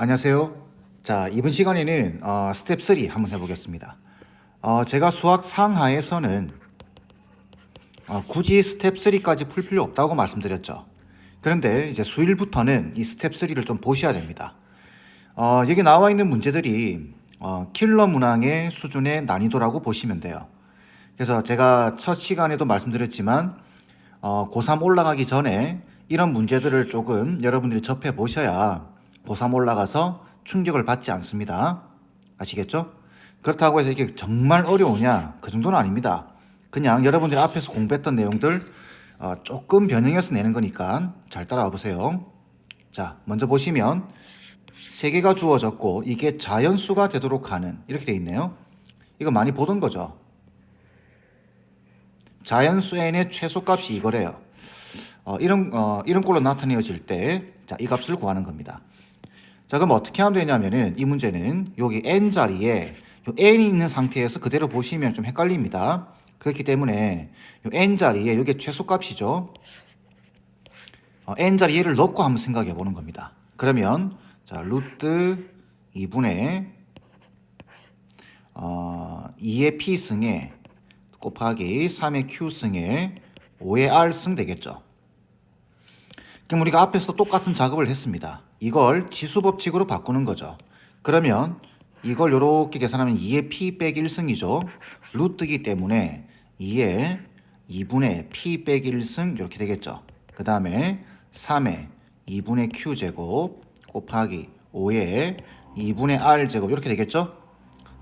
안녕하세요. 자, 이번 시간에는 스텝 3 한번 해보겠습니다. 제가 수학 상하에서는 굳이 스텝 3까지 풀 필요 없다고 말씀드렸죠. 그런데 이제 수일부터는 이 스텝 3를 좀 보셔야 됩니다. 여기 나와 있는 문제들이 킬러 문항의 수준의 난이도라고 보시면 돼요. 그래서 제가 첫 시간에도 말씀드렸지만 고3 올라가기 전에 이런 문제들을 조금 여러분들이 접해 보셔야 고3 올라가서 충격을 받지 않습니다. 아시겠죠? 그렇다고 해서 이게 정말 어려우냐? 그 정도는 아닙니다. 그냥 여러분들이 앞에서 공부했던 내용들 조금 변형해서 내는 거니까 잘 따라와 보세요. 자, 먼저 보시면 세 개가 주어졌고 이게 자연수가 되도록 하는 이렇게 돼 있네요. 이거 많이 보던 거죠. 자연수 n의 최소값이 이거래요. 이런 꼴로 나타내어질 때, 자, 이 값을 구하는 겁니다. 자, 그럼 어떻게 하면 되냐면은 이 문제는 여기 n 자리에 요 n이 있는 상태에서 그대로 보시면 좀 헷갈립니다. 그렇기 때문에 요 n 자리에 이게 최소값이죠. n 자리 얘를 넣고 한번 생각해 보는 겁니다. 그러면 자, 루트 2분의 2의 p승에 곱하기 3의 q승에 5의 r승 되겠죠. 그럼 우리가 앞에서 똑같은 작업을 했습니다. 이걸 지수법칙으로 바꾸는 거죠. 그러면 이걸 이렇게 계산하면 2의 p 빼기 1승이죠. 루트이기 때문에 2의 2분의 p 빼기 1승 이렇게 되겠죠. 그 다음에 3의 2분의 q제곱 곱하기 5의 2분의 r제곱 이렇게 되겠죠.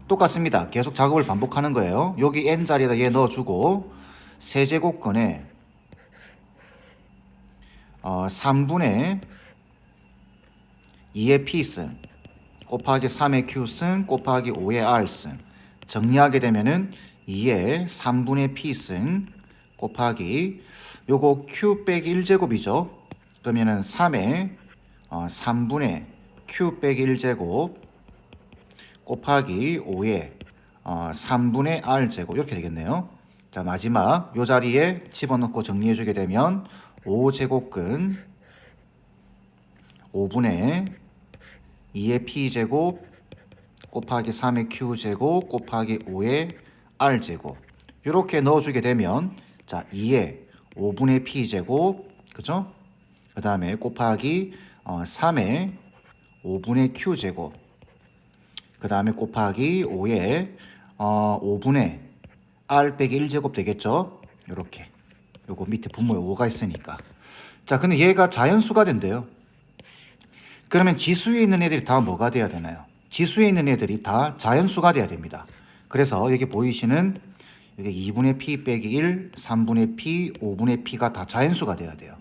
똑같습니다. 계속 작업을 반복하는 거예요. 여기 n자리에다 얘 넣어주고 세제곱근에 3분의 2의 p승 곱하기 3의 q승 곱하기 5의 r승 정리하게 되면은 2의 3분의 p승 곱하기 요거 q 빼기 1제곱이죠. 그러면은 3의 3분의 q 빼기 1제곱 곱하기 5의 3분의 r제곱 이렇게 되겠네요. 자, 마지막 요 자리에 집어넣고 정리해 주게 되면 5제곱근 5분의 2의 p제곱 곱하기 3의 q제곱 곱하기 5의 r제곱 이렇게 넣어주게 되면 자 2의 5분의 p제곱 그죠? 그 다음에 곱하기 3의 5분의 q제곱 그 다음에 곱하기 5의 5분의 r 빼기 1제곱 되겠죠? 이렇게 요거 밑에 분모에 5가 있으니까. 자, 근데 얘가 자연수가 된대요. 그러면 지수에 있는 애들이 다 뭐가 돼야 되나요? 지수에 있는 애들이 다 자연수가 돼야 됩니다. 그래서 여기 보이시는 여기 2분의 p 빼기 1, 3분의 p, 5분의 p가 다 자연수가 돼야 돼요.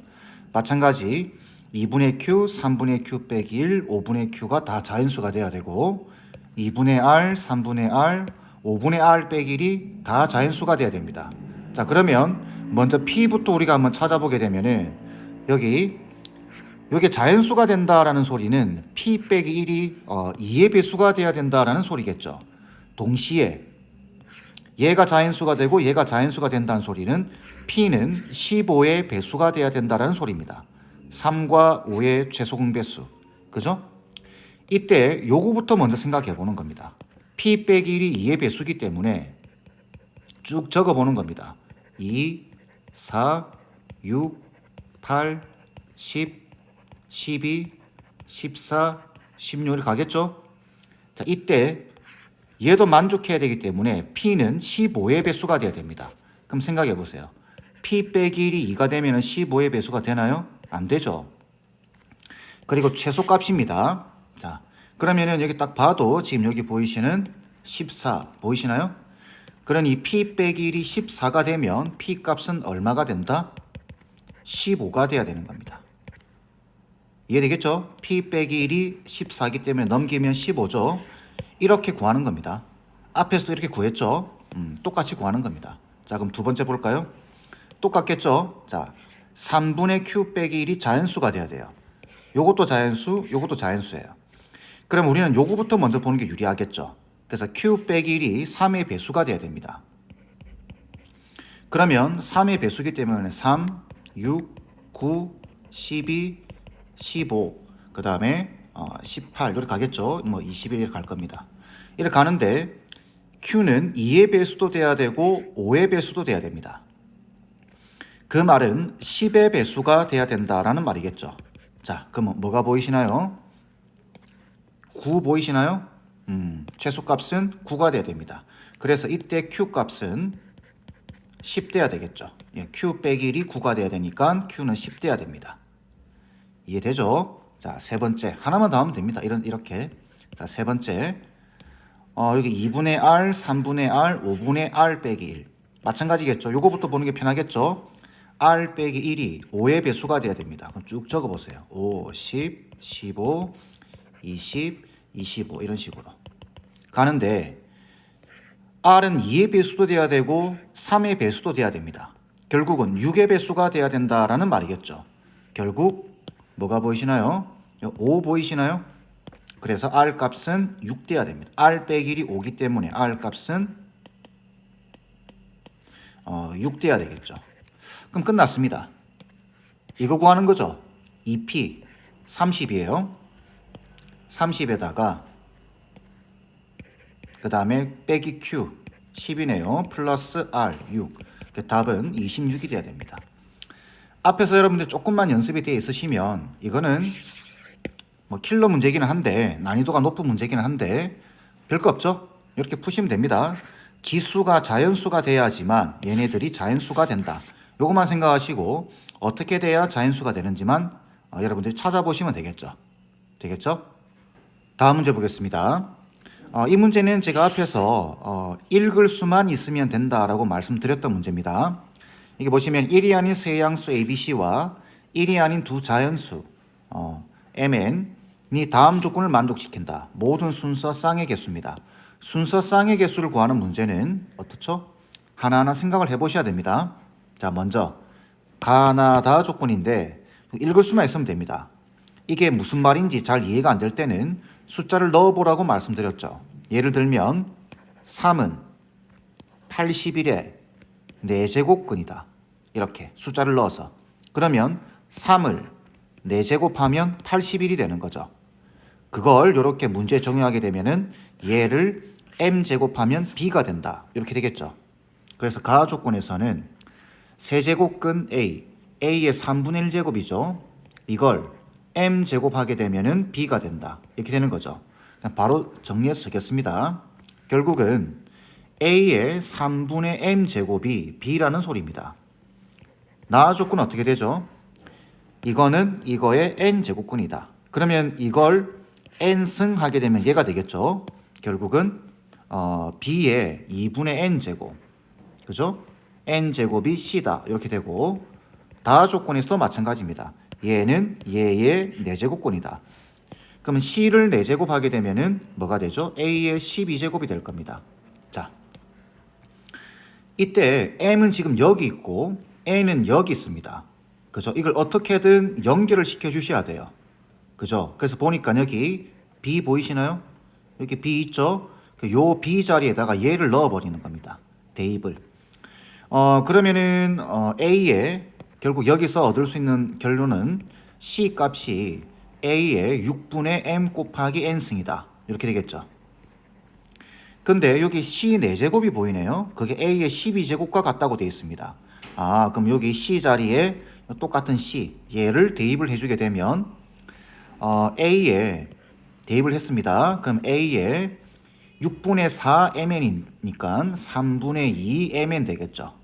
마찬가지 2분의 q, 3분의 q 빼기 1, 5분의 q가 다 자연수가 돼야 되고 2분의 r, 3분의 r, 5분의 r 빼기 1이 다 자연수가 돼야 됩니다. 자, 그러면 먼저 p부터 우리가 한번 찾아보게 되면은 여기 이게 자연수가 된다라는 소리는 p 빼기 1이 2의 배수가 돼야 된다라는 소리겠죠. 동시에 얘가 자연수가 되고 얘가 자연수가 된다는 소리는 p는 15의 배수가 돼야 된다라는 소리입니다. 3과 5의 최소 공배수. 그죠? 이때 요거부터 먼저 생각해 보는 겁니다. p 빼기 1이 2의 배수기 때문에 쭉 적어 보는 겁니다. 2, 4, 6, 8, 10, 12, 14, 16이 가겠죠? 자, 이때 얘도 만족해야 되기 때문에 p는 15의 배수가 돼야 됩니다. 그럼 생각해 보세요. p 빼기 1이 2가 되면 15의 배수가 되나요? 안 되죠. 그리고 최소값입니다. 자, 그러면은 여기 딱 봐도 지금 여기 보이시는 14 보이시나요? 그러니 p 빼기 1이 14가 되면 p 값은 얼마가 된다? 15가 돼야 되는 겁니다. 이해되겠죠? p 빼기 1이 14이기 때문에 넘기면 15죠. 이렇게 구하는 겁니다. 앞에서도 이렇게 구했죠? 똑같이 구하는 겁니다. 자, 그럼 두 번째 볼까요? 똑같겠죠? 자, 3분의 q 빼기 1이 자연수가 돼야 돼요. 요것도 자연수, 요것도 자연수예요. 그럼 우리는 요거부터 먼저 보는 게 유리하겠죠? 그래서 q 빼기 1이 3의 배수가 돼야 됩니다. 그러면 3의 배수기 때문에 3, 6, 9, 12, 15, 그 다음에 18 이렇게 가겠죠. 뭐 21 이렇게 갈 겁니다. 이렇게 가는데 Q는 2의 배수도 돼야 되고 5의 배수도 돼야 됩니다. 그 말은 10의 배수가 돼야 된다라는 말이겠죠. 자, 그럼 뭐가 보이시나요? 9 보이시나요? 최소값은 9가 돼야 됩니다. 그래서 이때 Q 값은 10 돼야 되겠죠. 예, Q 빼기 1이 9가 돼야 되니까 Q는 10 돼야 됩니다. 이해되죠? 자, 세 번째. 하나만 더 하면 됩니다. 이렇게. 자, 세 번째. 여기 2분의 R, 3분의 R, 5분의 R 빼기 1. 마찬가지겠죠. 요거부터 보는 게 편하겠죠. R 빼기 1이 5의 배수가 돼야 됩니다. 그럼 쭉 적어보세요. 5, 10, 15, 20, 25 이런 식으로 가는데 R은 2의 배수도 돼야 되고 3의 배수도 돼야 됩니다. 결국은 6의 배수가 돼야 된다라는 말이겠죠. 결국 뭐가 보이시나요? 5 보이시나요? 그래서 R 값은 6 돼야 됩니다. R 빼기 1이 5기 때문에 R 값은 6 돼야 되겠죠. 그럼 끝났습니다. 이거 구하는 거죠. 2P 30이에요. 30에다가 그 다음에 빼기 Q 10이네요. 플러스 R 6. 답은 26이 돼야 됩니다. 앞에서 여러분들 조금만 연습이 되어 있으시면 이거는 뭐 킬러 문제기는 한데 난이도가 높은 문제기는 한데 별거 없죠. 이렇게 푸시면 됩니다. 지수가 자연수가 돼야지만 얘네들이 자연수가 된다. 요것만 생각하시고 어떻게 돼야 자연수가 되는지만 여러분들이 찾아보시면 되겠죠. 되겠죠? 다음 문제 보겠습니다. 이 문제는 제가 앞에서 읽을 수만 있으면 된다라고 말씀드렸던 문제입니다. 이게 보시면 1이 아닌 세 양수 ABC와 1이 아닌 두 자연수 MN이 다음 조건을 만족시킨다. 모든 순서 쌍의 개수입니다. 순서 쌍의 개수를 구하는 문제는 어떻죠? 하나하나 생각을 해보셔야 됩니다. 자, 먼저 가나다 조건인데 읽을 수만 있으면 됩니다. 이게 무슨 말인지 잘 이해가 안 될 때는 숫자를 넣어보라고 말씀드렸죠. 예를 들면 3은 81의 4제곱근이다. 이렇게 숫자를 넣어서 그러면 3을 4제곱하면 81이 되는 거죠. 그걸 이렇게 문제에 적용하게 되면은 얘를 m제곱하면 b가 된다. 이렇게 되겠죠. 그래서 가 조건에서는 세제곱근 a, a의 3분의 1제곱이죠. 이걸 m제곱하게 되면은 b가 된다. 이렇게 되는 거죠. 바로 정리해서 쓰겠습니다. 결국은 a의 3분의 m제곱이 b라는 소리입니다. 나 조건 어떻게 되죠? 이거는 이거의 n제곱근이다. 그러면 이걸 n승하게 되면 얘가 되겠죠. 결국은 b의 2분의 n제곱, 그죠? n제곱이 c다. 이렇게 되고 다 조건에서도 마찬가지입니다. 얘는 얘의 4제곱근이다. 그러면 c를 4제곱하게 되면은 뭐가 되죠? a의 12제곱이 될 겁니다. 자, 이때 m은 지금 여기 있고 n은 여기 있습니다. 그죠? 이걸 어떻게든 연결을 시켜 주셔야 돼요. 그죠? 그래서 보니까 여기 b 보이시나요? 여기 b 있죠? 요 b 자리에다가 얘를 넣어 버리는 겁니다. 대입을. 그러면은 a의 결국 여기서 얻을 수 있는 결론은 c 값이 a의 6분의 m 곱하기 n승이다. 이렇게 되겠죠. 근데 여기 c 4제곱이 보이네요. 그게 a의 12제곱과 같다고 되어 있습니다. 그럼 여기 c 자리에 똑같은 c 얘를 대입을 해주게 되면 a에 대입을 했습니다. 그럼 a의 6분의 4 mn이니까 3분의 2 mn 되겠죠.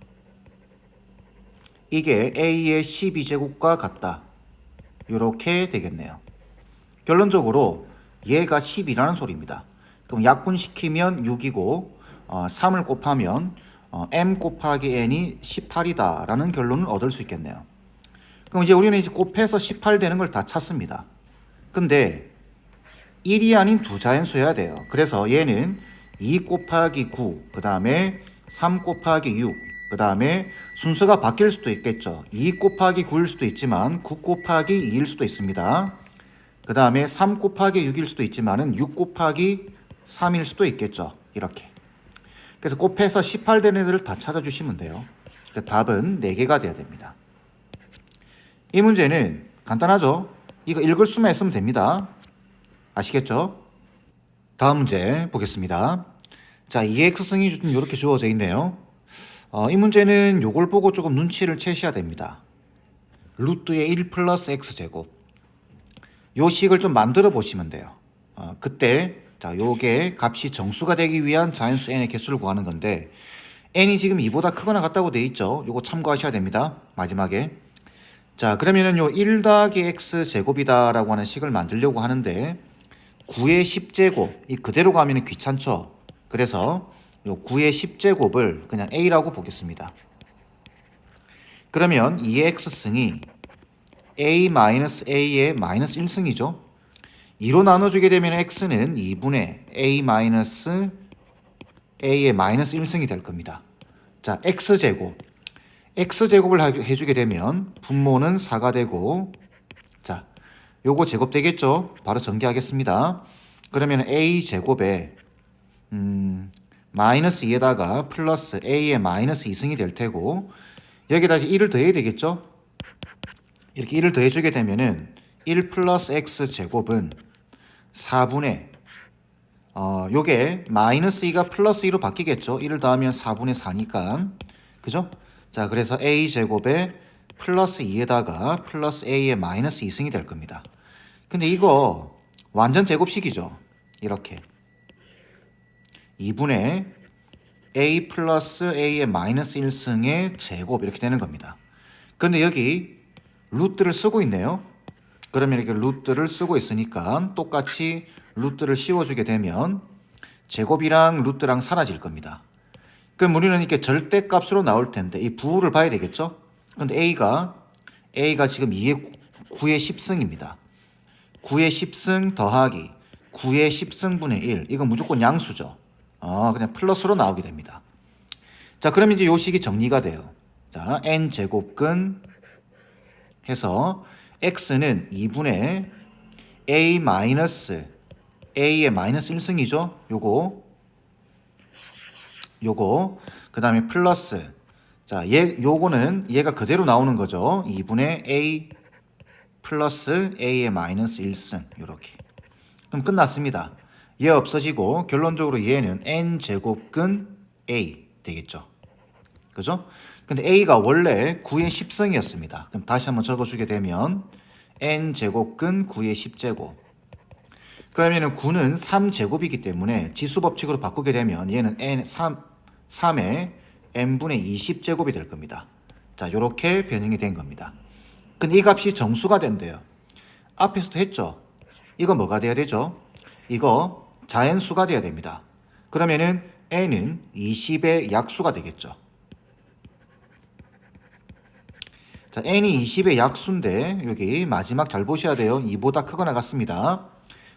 이게 a의 12제곱과 같다. 이렇게 되겠네요. 결론적으로 얘가 10이라는 소리입니다. 그럼 약분시키면 6이고 3을 곱하면 m 곱하기 n이 18이다 라는 결론을 얻을 수 있겠네요. 그럼 이제 우리는 이제 곱해서 18 되는 걸 다 찾습니다. 근데 1이 아닌 두 자연수여야 돼요. 그래서 얘는 2 곱하기 9, 그 다음에 3 곱하기 6, 그 다음에 순서가 바뀔 수도 있겠죠. 2 곱하기 9일 수도 있지만 9 곱하기 2일 수도 있습니다. 그 다음에 3 곱하기 6일 수도 있지만 6 곱하기 3일 수도 있겠죠. 이렇게. 그래서 곱해서 18 되는 애들을 다 찾아주시면 돼요. 답은 4개가 돼야 됩니다. 이 문제는 간단하죠. 이거 읽을 수만 있으면 됩니다. 아시겠죠? 다음 문제 보겠습니다. 자, 2x승이 좀 이렇게 주어져 있네요. 이 문제는 요걸 보고 조금 눈치를 채셔야 됩니다. 루트의 1 플러스 x제곱. 요 식을 좀 만들어 보시면 돼요. 그때 자, 요게 값이 정수가 되기 위한 자연수 n의 개수를 구하는 건데 n이 지금 2보다 크거나 같다고 돼 있죠. 요거 참고하셔야 됩니다. 마지막에. 자, 그러면은 요 1 더하기 x 제곱이다라고 하는 식을 만들려고 하는데 9의 10제곱 이 그대로 가면 귀찮죠. 그래서 요 9의 10제곱을 그냥 a라고 보겠습니다. 그러면 2의 x승이 a-a의 마이너스 1승이죠. 2로 나눠주게 되면 x는 2분의 a-a의 마이너스 1승이 될 겁니다. 자, x제곱. x제곱을 해주게 되면 분모는 4가 되고 자, 요거 제곱 되겠죠? 바로 전개하겠습니다. 그러면 a제곱에 마이너스 2에다가 플러스 a의 마이너스 2승이 될 테고 여기다 이제 1을 더해야 되겠죠? 이렇게 1을 더해주게 되면은 1 플러스 x제곱은 4분의 요게 마이너스 2가 플러스 2로 바뀌겠죠? 1을 더하면 4분의 4니까 그죠? 자, 그래서 a제곱에 플러스 2에다가 플러스 a의 마이너스 2승이 될 겁니다. 근데 이거 완전 제곱식이죠? 이렇게 2분의 a 플러스 a의 마이너스 1승의 제곱 이렇게 되는 겁니다. 근데 여기 루트를 쓰고 있네요. 그러면 이렇게 루트를 쓰고 있으니까 똑같이 루트를 씌워주게 되면 제곱이랑 루트랑 사라질 겁니다. 그럼 우리는 이렇게 절대값으로 나올 텐데 이 부호를 봐야 되겠죠? 근데 A가 지금 9의 10승입니다. 9의 10승 더하기 9의 10승분의 1 이건 무조건 양수죠. 그냥 플러스로 나오게 됩니다. 자, 그럼 이제 요 식이 정리가 돼요. 자, n제곱근 해서 x는 2분의 a 마이너스 a의 마이너스 1승이죠. 요거 그 다음에 플러스 자, 요거는 얘가 그대로 나오는 거죠. 2분의 a 플러스 a의 마이너스 1승 요렇게. 그럼 끝났습니다. 얘 없어지고 결론적으로 얘는 n제곱근 a 되겠죠. 그죠? 근데 a가 원래 9의 10승이었습니다. 그럼 다시 한번 적어주게 되면 n제곱근 9의 10제곱. 그러면 9는 3제곱이기 때문에 지수법칙으로 바꾸게 되면 얘는 3의 n분의 20제곱이 될 겁니다. 자, 이렇게 변형이 된 겁니다. 근데 이 값이 정수가 된대요. 앞에서도 했죠. 이거 뭐가 돼야 되죠? 이거 자연수가 돼야 됩니다. 그러면은 n은 20의 약수가 되겠죠. 자, n이 20의 약수인데 여기 마지막 잘 보셔야 돼요. 2보다 크거나 같습니다.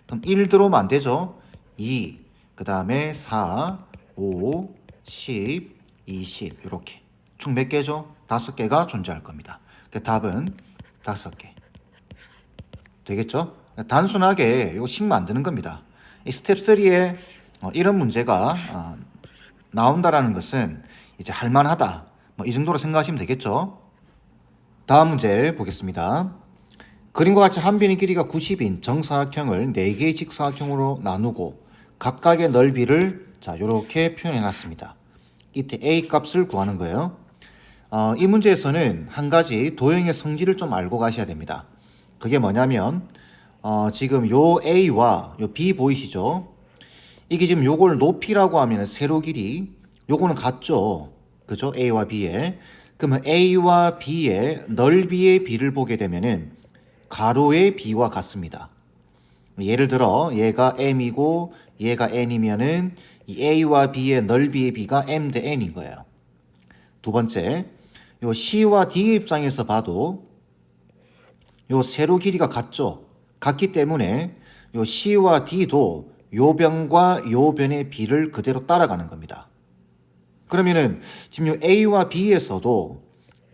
그럼 1 들어오면 안 되죠. 2, 그 다음에 4, 5, 10, 20 이렇게 총 몇 개죠? 5개가 존재할 겁니다. 그 답은 5개 되겠죠? 단순하게 이거 식 만드는 겁니다. 이 스텝 3에 이런 문제가 나온다라는 것은 이제 할만하다. 뭐 이 정도로 생각하시면 되겠죠? 다음 문제 보겠습니다. 그림과 같이 한 변의 길이가 90인 정사각형을 4개의 직사각형으로 나누고 각각의 넓이를 자 이렇게 표현해 놨습니다. 이때 a 값을 구하는 거예요. 이 문제에서는 한 가지 도형의 성질을 좀 알고 가셔야 됩니다. 그게 뭐냐면 지금 요 a와 요 b 보이시죠? 이게 지금 요걸 높이라고 하면 세로 길이 요거는 같죠. 그죠? a와 b에. 그러면 a와 b의 넓이의 b를 보게 되면은 가로의 b와 같습니다. 예를 들어 얘가 m이고 얘가 n이면은 이 a와 b의 넓이의 b가 m 대 n인 거예요. 두 번째, 요 c와 d의 입장에서 봐도 요 세로 길이가 같죠. 같기 때문에 요 c와 d도 요 변과 요 변의 b를 그대로 따라가는 겁니다. 그러면은 지금 요 a와 b에서도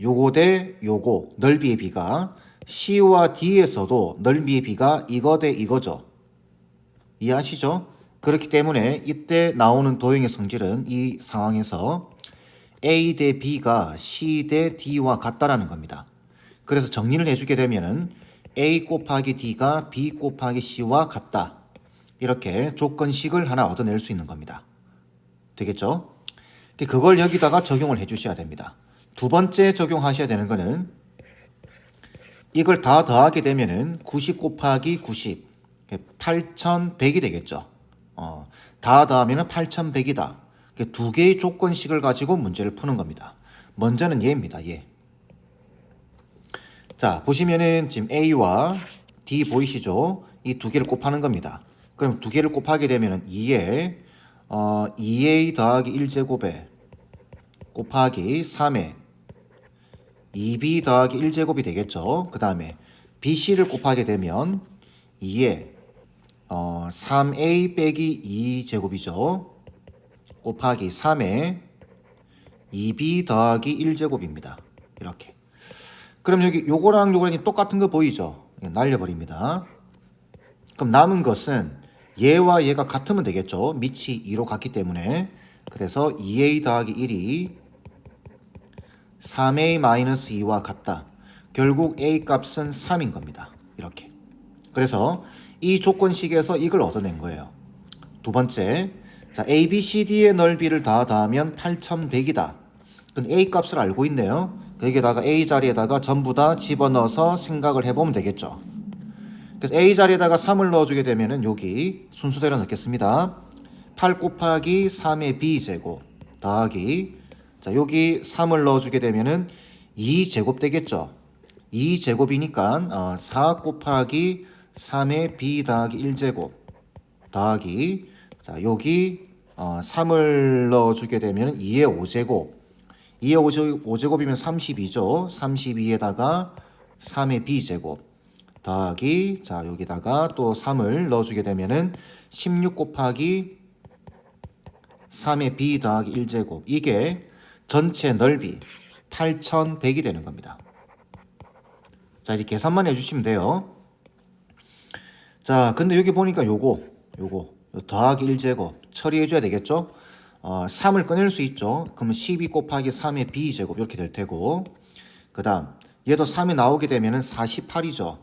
요거 대 요거 넓이의 b가 C와 D에서도 넓이의 b가 이거 대 이거죠. 이해하시죠? 그렇기 때문에 이때 나오는 도형의 성질은 이 상황에서 A 대 B가 C 대 D와 같다라는 겁니다. 그래서 정리를 해주게 되면은 A 곱하기 D가 B 곱하기 C와 같다. 이렇게 조건식을 하나 얻어낼 수 있는 겁니다. 되겠죠? 그걸 여기다가 적용을 해 주셔야 됩니다. 두 번째 적용하셔야 되는 거는 이걸 다 더하게 되면은 90 곱하기 90, 8100이 되겠죠. 다 더하면은 8100이다. 두 개의 조건식을 가지고 문제를 푸는 겁니다. 먼저는 얘입니다. 얘. 자, 보시면은 지금 A와 D 보이시죠? 이 두 개를 곱하는 겁니다. 그럼 두 개를 곱하게 되면은 2에 2A 더하기 1제곱에 곱하기 3에 2B 더하기 1제곱이 되겠죠. 그 다음에 BC를 곱하게 되면 2에 3A 빼기 2제곱이죠. 곱하기 3에 2B 더하기 1제곱입니다. 이렇게. 그럼 여기 요거랑 요거랑 똑같은 거 보이죠? 날려버립니다. 그럼 남은 것은 얘와 얘가 같으면 되겠죠. 밑이 2로 같기 때문에. 그래서 2A 더하기 1이 3A-2와 같다. 결국 A 값은 3인 겁니다. 이렇게. 그래서 이 조건식에서 이걸 얻어낸 거예요. 두 번째, 자, A, B, C, D의 넓이를 다 더하면 8100이다. 그럼 A 값을 알고 있네요. 여기다가 A 자리에다가 전부 다 집어넣어서 생각을 해보면 되겠죠. 그래서 A 자리에다가 3을 넣어주게 되면은 여기 순서대로 넣겠습니다. 8 곱하기 3의 B제곱 더하기, 자, 여기 3을 넣어주게 되면은 2제곱 되겠죠. 2제곱이니까 4 곱하기 3의 B 더하기 1제곱 더하기, 자, 여기 3을 넣어주게 되면 2의 5제곱, 2의 5제곱이면 32죠. 32에다가 3의 B제곱 더하기, 자, 여기다가 또 3을 넣어주게 되면은 16 곱하기 3의 B 더하기 1제곱, 이게 전체 넓이 8100이 되는 겁니다. 자, 이제 계산만 해주시면 돼요. 자, 근데 여기 보니까 요거 더하기 1제곱 처리해줘야 되겠죠? 3을 꺼낼 수 있죠. 그러면 12 곱하기 3의 B제곱 이렇게 될 테고, 그 다음 얘도 3이 나오게 되면 48이죠.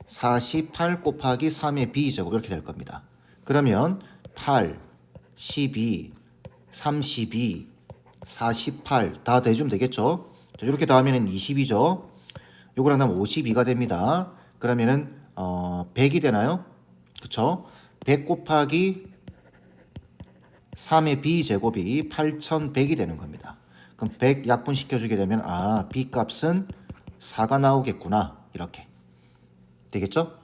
48 곱하기 3의 B제곱 이렇게 될 겁니다. 그러면 8, 12, 32, 48 다 대주면 되겠죠. 자, 이렇게 더하면 20이죠. 요거랑 나면 52가 됩니다. 그러면은 100이 되나요? 그쵸? 100 곱하기 3의 B제곱이 8100이 되는 겁니다. 그럼 100 약분시켜주게 되면 B 값은 4가 나오겠구나. 이렇게 되겠죠?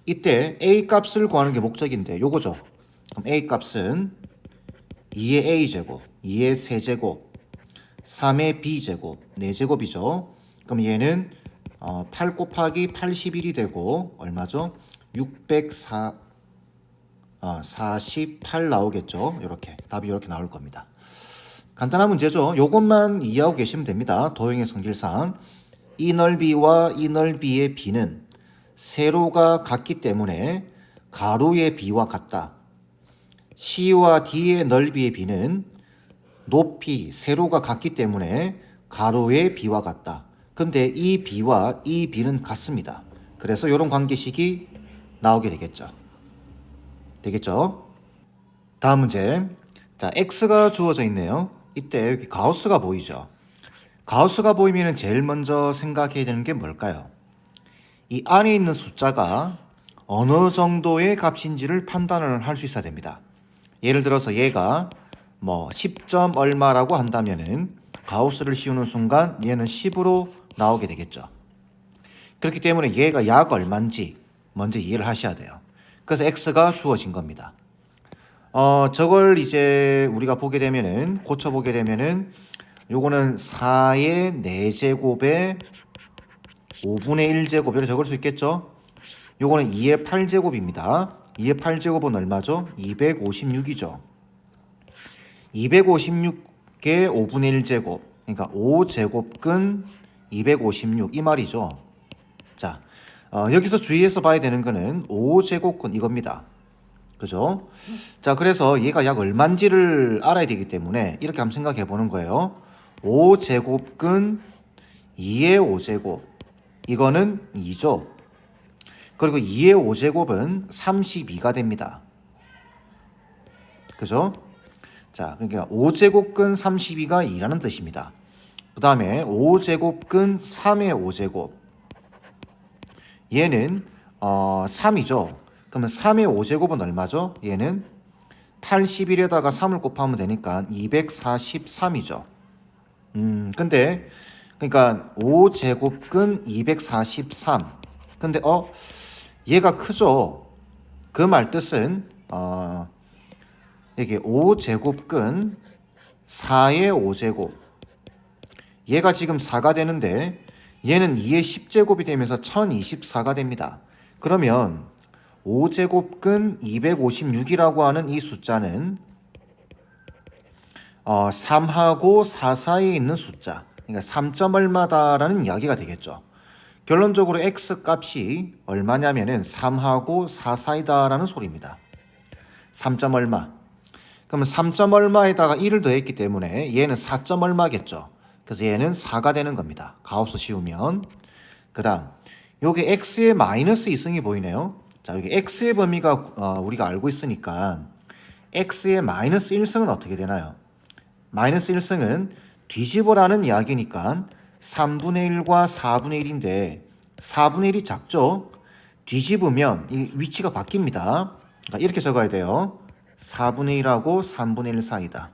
이때 A 값을 구하는 게 목적인데 요거죠. 그럼 A 값은 2의 A제곱, 2의 세제곱, 3의 B제곱, 4제곱이죠. 그럼 얘는 8 곱하기 81이 되고 얼마죠? 48 나오겠죠. 이렇게 답이 이렇게 나올 겁니다. 간단한 문제죠. 요것만 이해하고 계시면 됩니다. 도형의 성질상 이 넓이와 이 넓이의 B는 세로가 같기 때문에 가로의 B와 같다. C와 D의 넓이의 B는 높이 세로가 같기 때문에 가로의 B와 같다. 근데 이 B와 이 B는 같습니다. 그래서 이런 관계식이 나오게 되겠죠. 다음 문제. 자, X가 주어져 있네요. 이때 여기 가우스가 보이죠. 가우스가 보이면 제일 먼저 생각해야 되는 게 뭘까요? 이 안에 있는 숫자가 어느 정도의 값인지를 판단을 할 수 있어야 됩니다. 예를 들어서 얘가 10점 얼마라고 한다면은 가우스를 씌우는 순간 얘는 10으로 나오게 되겠죠. 그렇기 때문에 얘가 약 얼마인지 먼저 이해를 하셔야 돼요. 그래서 X가 주어진 겁니다. 저걸 이제 우리가 보게 되면은, 고쳐보게 되면은, 요거는 4의 4제곱에 5분의 1제곱, 이렇게 적을 수 있겠죠? 요거는 2의 8제곱입니다. 2의 8제곱은 얼마죠? 256이죠. 256의 5분의 1제곱, 그러니까 5제곱근 256, 이 말이죠. 자, 여기서 주의해서 봐야 되는 거는 5제곱근 이겁니다. 그죠? 자, 그래서 얘가 약 얼마인지를 알아야 되기 때문에 이렇게 한번 생각해 보는 거예요. 5제곱근 2의 5제곱, 이거는 2죠. 그리고 2의 5제곱은 32가 됩니다. 그죠? 자, 그러니까 5제곱근 32가 2라는 뜻입니다. 그 다음에 5제곱근 3의 5제곱. 얘는 3이죠. 그러면 3의 5제곱은 얼마죠? 얘는 81에다가 3을 곱하면 되니까 243이죠. 근데 그러니까 5제곱근 243. 근데 얘가 크죠. 그 말 뜻은 이게 5제곱근 4의 5제곱. 얘가 지금 4가 되는데 얘는 2의 10제곱이 되면서 1024가 됩니다. 그러면 5제곱근 256이라고 하는 이 숫자는 3하고 4 사이에 있는 숫자, 그러니까 3점 얼마다라는 이야기가 되겠죠. 결론적으로 x 값이 얼마냐면은 3하고 4 사이다라는 소리입니다. 3점 얼마. 그러면 3점 얼마에다가 1을 더했기 때문에 얘는 4점 얼마겠죠. 그래서 얘는 4가 되는 겁니다. 가우스 씌우면. 그 다음 여기 x의 마이너스 2승이 보이네요. 자, 여기 x의 범위가 우리가 알고 있으니까 x의 마이너스 1승은 어떻게 되나요? 마이너스 1승은 뒤집어라는 이야기니까 3분의 1과 4분의 1인데 4분의 1이 작죠? 뒤집으면 이 위치가 바뀝니다. 그러니까 이렇게 적어야 돼요. 4분의 1하고 3분의 1 사이다.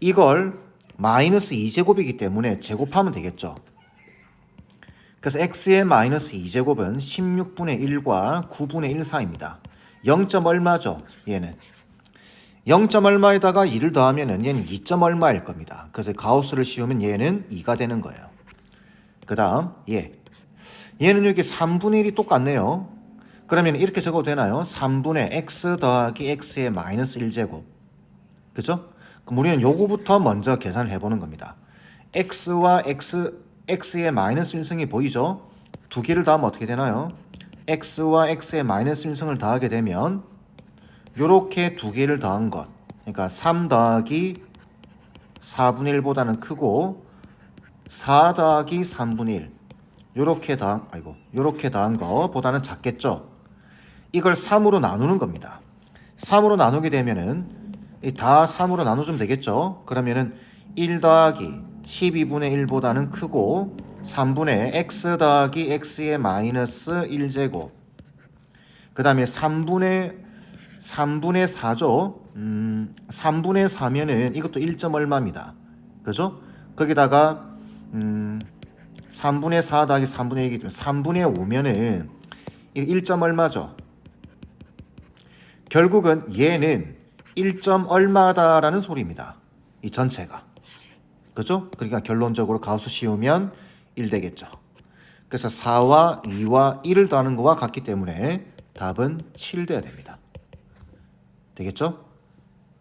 이걸 마이너스 2제곱이기 때문에 제곱하면 되겠죠. 그래서 x의 마이너스 2제곱은 16분의 1과 9분의 1 사이입니다. 0점 얼마죠? 얘는 0점 얼마에다가 2를 더하면 얘는 2점 얼마일 겁니다. 그래서 가우스를 씌우면 얘는 2가 되는 거예요. 그 다음 얘는 여기 3분의 1이 똑같네요. 그러면 이렇게 적어도 되나요? 3분의 x 더하기 x의 마이너스 1제곱. 그죠? 그럼 우리는 요거부터 먼저 계산을 해보는 겁니다. x와 x의 마이너스 1승이 보이죠? 두 개를 더하면 어떻게 되나요? x와 x의 마이너스 1승을 더하게 되면 요렇게 두 개를 더한 것, 그러니까 3 더하기 4분의 1보다는 크고 4 더하기 3분의 1 요렇게 더한 거보다는 작겠죠. 이걸 3으로 나누는 겁니다. 3으로 나누게 되면은 다 3으로 나눠주면 되겠죠. 그러면은 1 더하기 12분의 1보다는 크고 3분의 x 더하기 x의 마이너스 1제곱. 그 다음에 3분의 4죠. 3분의 4면은 이것도 1점 얼마입니다. 그죠? 거기다가 3분의 4 더하기 3분의 1이기 때문에 3분의 5면은 이거 1점 얼마죠? 결국은 얘는 1점 얼마다라는 소리입니다. 이 전체가. 그죠? 그러니까 결론적으로 가우스 씌우면 1 되겠죠. 그래서 4와 2와 1을 더하는 것과 같기 때문에 답은 7 돼야 됩니다. 되겠죠?